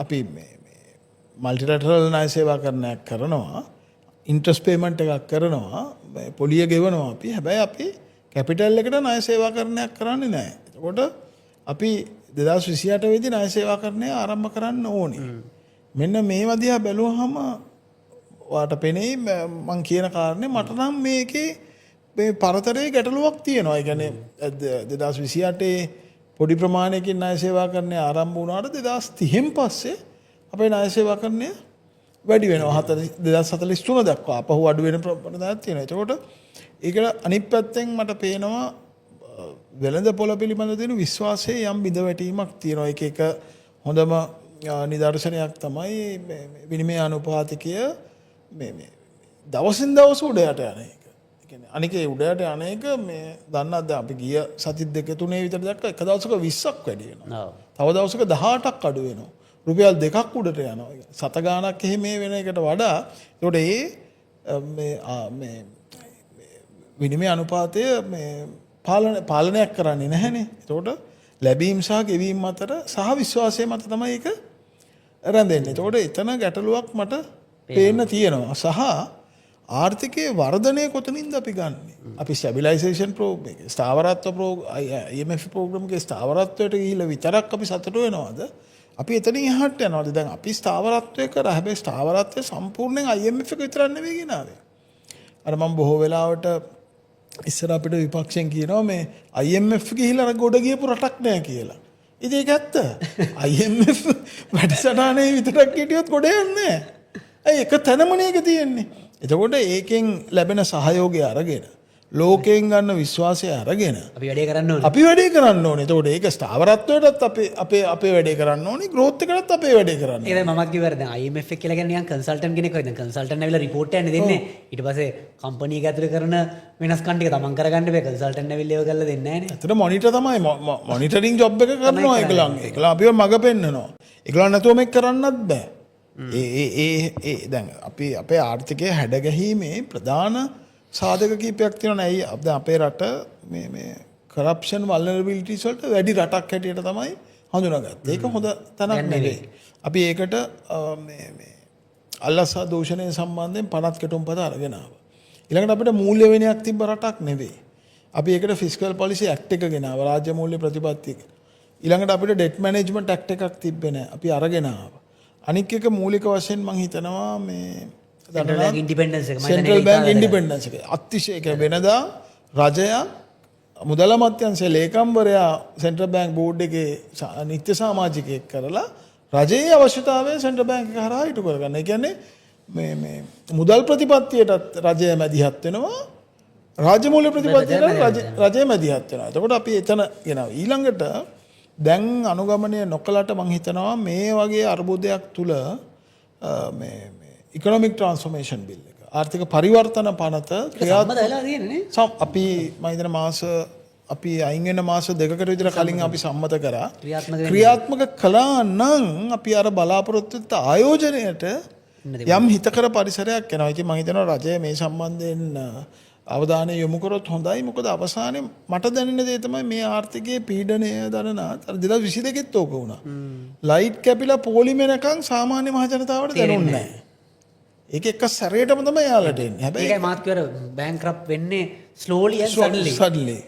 අපි මල්ටිලැටරල් ණය සේවාකරණයක් කරනවා, ඉන්ට්‍රස්ට් පේමන්ට් එකක් කරනවා, පොලිය ගෙවනවා අපි. හැබැයි අපි කැපිටල් එකට ණය සේවාකරණයක් කරන්නේ නැහැ. එතකොට අපි 2028 වෙදි ණය සේවාකරණය ආරම්භ කරන්න ඕනේ. මෙන්න මේවා දිහා බැලුවහම ඔයාට පෙනෙයි මං කියන කාරණේ මට නම් මේකේ මේ පරතරයේ ගැටලුවක් තියෙනවා. ඒ කියන්නේ 2028 පොඩි ප්‍රමාණයකින් ණය සේවාකරණය ආරම්භ වුණාට 2030න් පස්සේ අපේ ණය සේවාකරණය වැඩි වෙනවා. 2043 දක්වා අපහු අඩු වෙන ප්‍රමාණයක් තියෙනවා. එතකොට ඒකට අනිත් පැත්තෙන් මට පේනවා වෙළඳ පොළ පිළිබඳ තියෙන විශ්වාසයේ යම් බිඳවැටීමක් තියෙනවා. එක හොඳම නිදර්ශනයක් තමයි විනිමය අනුපාතිකය මේ දවසින් දවස උඩයට යන එක. ඒ කියන්නේ අනිකේ උඩයට යන එක මේ දන්නවද අපි ගිය සති දෙක තුනේ විතර දැක්කා එක දවසක 20ක් වැඩි වෙනවා. තව දවසක 18ක් අඩු වෙනවා. රුපියල් 2ක් උඩට යනවා. සත ගාණක් එහෙම මේ වෙන එකට වඩා ඒකට මේ විනිමය අනුපාතය මේ පාලනයක් කරන්නේ නැහැනේ. ඒකට ලැබීම් සහ ගෙවීම් අතර සහ විශ්වාසය මත තමයි ඒක රැඳෙන්නේ. ඒකට එතන ගැටලුවක් මට පේන්න තියෙනවා. සහ ආර්ථිකයේ වර්ධනය කොතනින්ද අපි ගන්නෙ? අපි ස්ටැබිලයිසේෂන් ප්‍රෝග්‍රෑම් එකේ ස්ථාවරත්ව IMF ප්‍රෝග්‍රෑම් එකේ ස්ථාවරත්වයට ගිහිල්ලා විතරක් අපි සතුට වෙනවද? අපි එතනින් එහාට යනවාද? දැන් අපි ස්ථාවරත්වයේ කරා. හැබැයි ස්ථාවරත්වය සම්පූර්ණයෙන් IMF එක විතරක් නෙවෙයි ගෙනාවේ. අර මම බොහෝ වෙලාවට ඉස්සර අපිට විපක්ෂයෙන් කියනවා මේ IMF ගිහිල්ලා ගොඩ ගියපු රටක් නෑ කියලා. ඉතින් ඒක ඇත්ත. IMF වැඩසටහනේ විතරක් හිටියොත් ගොඩ යන්නේ නෑ. ඒ එක තැනමනේ ඒක තියෙන්නේ. එතකොට ඒකෙන් ලැබෙන සහයෝගය අරගෙන ලෝකයෙන් ගන්න විශ්වාසය අරගෙන අපි වැඩේ කරන්න ඕනේ. අපි වැඩේ කරන්න ඕනේ. එතකොට ඒක ස්ථාවරත්වයටත් අපේ වැඩේ කරන්න ඕනේ. growth එකටත් අපේ වැඩේ කරන්න ඕනේ. ඒක මමත් කිව්වා දැන් IMF එක කියලා කියන්නේ නිකන් කන්සල්ටන්ට් කෙනෙක් වගේ. දැන් කන්සල්ටන්ට් ඇවිල්ලා රිපෝට් එකක් දෙන්නේ. ඊට පස්සේ කම්පැනි එක ඇතුලේ කරන වෙනස්කම් ටික තමන් කරගන්න බෑ. කන්සල්ටන්ට් ඇවිල්ලා ඒව කරලා දෙන්නේ නැහැ නේ. ඇත්තට මොනිටර් තමයි මොනිටරින් ජොබ් එක කරනවා ඒගොල්ලන්. ඒගොල්ලන් අපිව මග පෙන්නනවා. ඒගොල්ලන් නැතුව මේක කරන්නත් බෑ. ඒ දැන් අපි අපේ ආර්ථිකය හැඩගැහිමේ ප්‍රධාන සාධක කීපයක් තියෙනවා. ඇයි දැන් අපේ රට මේ කරප්ෂන් වල්නරබිලිටිස් වලට වැඩි රටක් හැටියට තමයි හඳුනාගත්තේ. ඒක හොඳ තැනක් නෙවෙයි. අපි ඒකට මේ අල්ලසා දූෂණය සම්බන්ධයෙන් පනත් කෙටුම්පත අරගෙන ආවා. ඊළඟට අපිට මූල්‍ය විනයක් තිබ්බ රටක් නෙවෙයි. අපි ඒකට ෆිස්කල් පොලිසි ඇක්ට් එක ගෙනාවා. රාජ්‍ය මූල්‍ය ප්‍රතිපත්ති එක. ඊළඟට අපිට ඩෙට් මැනේජ්මන්ට් ඇක්ට් එකක් තිබ්බේ නැහැ. අපි අරගෙන ආවා. අනික් එක මූලික වශයෙන් මම හිතනවා මේ සෙන්ට්‍රල් බැංක් ඉන්ඩිපෙන්ඩන්ස් එක. සෙන්ට්‍රල් බැංක් ඉන්ඩිපෙන්ඩන්ස් එක. අතිශය වෙනදා රජය මුදල් අමාත්‍යාංශයේ ලේකම්වරයා සෙන්ට්‍රල් බැංක් බෝඩ් එකේ නිත්‍ය සමාජිකයෙක් කරලා රජයේ අවශ්‍යතාවය සෙන්ට්‍රල් බැංක් එක හරහා ඉටු කරගන්න. ඒ කියන්නේ මේ මුදල් ප්‍රතිපත්තියටත් රජය මැදිහත් වෙනවා. රාජ්‍ය මූල්‍ය ප්‍රතිපත්තියට රජය මැදිහත් වෙනවා. එතකොට අපි එතන ගෙනවා. ඊළඟට දැන් අනුගමනය නොකලට මං හිතනවා මේ වගේ අර්බුදයක් තුල මේ ඉකොනොමික් ට්‍රාන්ස්ෆෝමේෂන් බිල් එක ආර්ථික පරිවර්තන පනත අපි මම හිතන මාස අපි අයින් වෙන මාස දෙකකට විතර කලින් අපි සම්මත කරා ක්‍රියාත්මක කළා නම් අපි අර බලාපොරොත්තු වෙච්ච ආයෝජනයට යම් හිතකර පරිසරයක් එනවා. ඉතින් මම හිතනවා රජය මේ සම්බන්ධයෙන් අවධානය යොමු කරොත් හොඳයි. මොකද අවසානයේ මට දැනෙන දේ තමයි මේ ආර්ථිකයේ පීඩනය දරන 2022ත් ඕක වුණා. ලයිට් කැපිලා පොලිම වෙනකන් සාමාන්‍ය මහ ජනතාවට දැනුන්නේ නැහැ. ඒක එක සැරේටම තමයි යාලට එන්නේ. හැබැයි ඒකයි මාත් කියවර බැංක්‍රප්ට් වෙන්නේ slowly and suddenly.